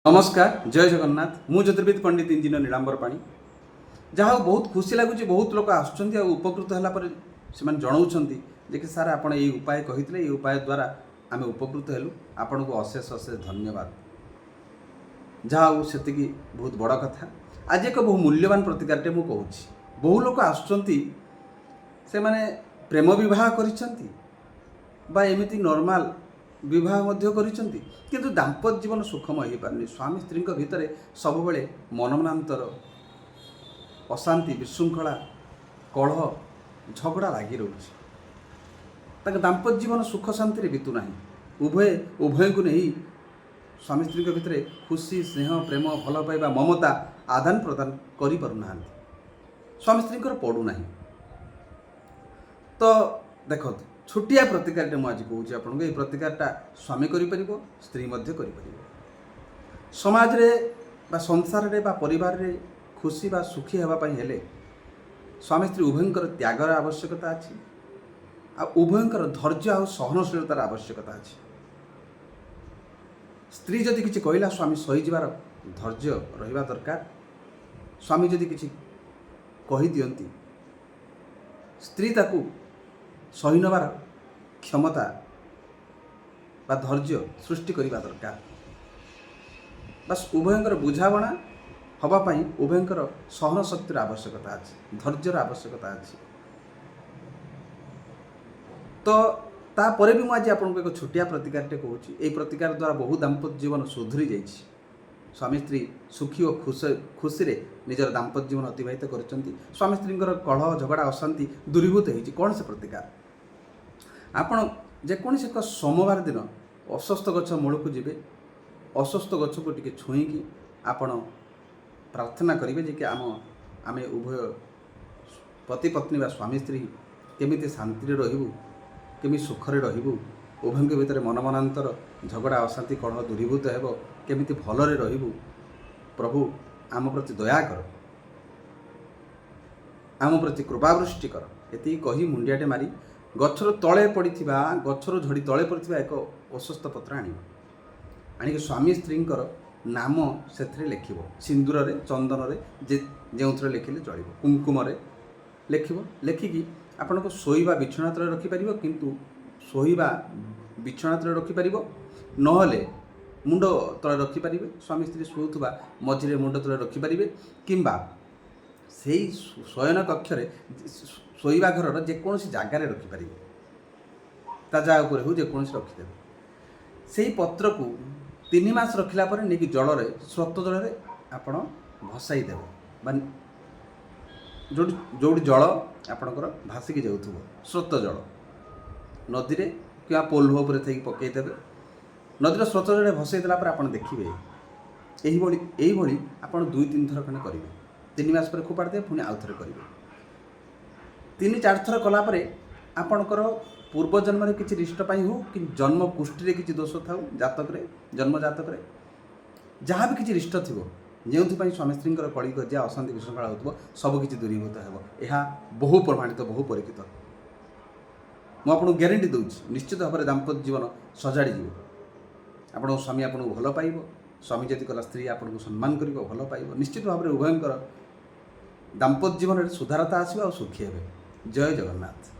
नमस्कार जय जगन्नाथ मु ज्योतिर्विद पंडित इंजीनियर नीलांबर पाणी जहाँ बहुत खुशी लगुच बहुत लोग आसुँच उपकृत है से जनाऊँच जे कि सार आप उपाय कही ये उपाय द्वारा आम उपकृत हेलु आपण को अशेष अशेष धन्यवाद। जहाँ से बहुत बड़ कथा आज एक बहु मूल्यवान प्रतिकारटे मुझे कहूँ बहु लोग आसुँच से माने प्रेम विवाह करमती नॉर्मल विवाह मध्य करिसेंती किंतु दाम्पत्य जीवन सुखमय हो पारनी। स्वामी स्त्री भितर सब बेले मनमनांतर अशांति विशृंखला कलह झगड़ा लगी रोचे दाम्पत्य जीवन सुख शांति बीतुना उभय को नहीं स्वामी स्त्री भितर खुशी स्नेह प्रेम भल पाइबा ममता आदान प्रदान करें स्वामी स्त्री पड़ूना। तो देखो छोटिया प्रतिकार मुझे कौच आपको ये प्रतिकारटा स्वामी कर स्त्री कर समाज रे बा संसार रे बा परिवार रे खुशी बा सुखी होगापाई हेले स्वामी स्त्री उभयंकर त्यागर आवश्यकता अच्छी आ उभयंकर धैर्य आ सहनशीलतार आवश्यकता अच्छी। स्त्री जदि किसी कहला स्वामी सहीजार धैर्य रहिबा दरकार। स्वामी जदि किसी कही दियंती स्त्री ताकू सही नबार क्षमता बा धैर्य सृष्टि करने दरकार। बस उभयंकर बुझाणा हवापाई उभयंकर सहन शक्तिर आवश्यकता अच्छी धैर्यर आवश्यकता अच्छी। तो तापर भी मुझे आपको एक छोटिया प्रतिकारटे कहूँ ये प्रतिकार द्वारा बहु दाम्पत्य जीवन सुधरी जाइए। स्वामी स्त्री सुखी और खुशी रे निजर दाम्पत्य जीवन अतिबाहित कर स्वामी स्त्री कलह झगड़ा अशांति दूरीभूत होती कौन से प्रतिकार आपण जेकोसी एक सोमवार दिन अस्वस्थ गछ मूल को जी अस्वस्थ गछ को टी छुईकी आपण प्रार्थना करेंगे जे कि आम उभय पति पत्नी बा स्वामी स्त्री केमिति शांति रहबू केमी सुखरे रहबू उभय भितर मनमनांतर झगड़ा अशांति कलह दूरीभूत हेब केमिति भलरे रहबू प्रभु आम प्रति दया कर आम प्रति कृपावृष्टि कर एति कही मुंडियाटे मारी गछर तले पड़ी गछर झड़ी तले पड़ी एक अस्वस्थ पत्र आनिक स्वामी स्त्री नाम से लिख सिंदूर रे चंदन रे जो लिखिले चलो कुंकुम लिखिब लिखिकी आपण को शोइबा बिछना तले रखिपर किंतु शोइबा बिछना तले रखिपर नहले मुंड तले रखिपर स्वामी स्त्री शुवा मझे मुंड तले रखिपर किंबा से शयन कक्ष शोइबा घर जेकोसी जगार रखिपर ताजा उपर हो जेकोसी रखिदेव से पत्र को 3 मास रखिला पर नहीं जल स्रोत जल आपण भसाई देव जो जल आपणकर भासिकी जाऊथुब स्रोत जल नदी रे कि पोल्ह उपर थी पकईदेवे नदीर स्रोत जल भसई देला पर आपण देखिए यही आप 2-3 थर खंडे करेंगे 3 मास पर खोपाड़ दे पुणी आउ थे करेंगे 3-4 थर कलापर आपणकर पूर्व जन्म किसी रिष्ट हो कि जन्म कुष्ठी किसी दोष था जातक जन्म जातक जहाँ भी किसी रिष्ट थी जो स्वामी स्त्री कली कजिया अशांति विशृंखला हो सबकि दूरीभूत हो बहु प्रमाणित बहु परीक्षित मुझे ग्यारंटी दूसरी निश्चित भाव में दाम्पत्य जीवन सजाड़ी आप स्वामी आपको भल पाइब स्वामी जदि कला स्त्री आपको सम्मान कर भल पाइब निश्चित भाव में उभयंकर दाम्पत्य जीवन में सुधारता आसो और सुखी हे। जय जगन्नाथ।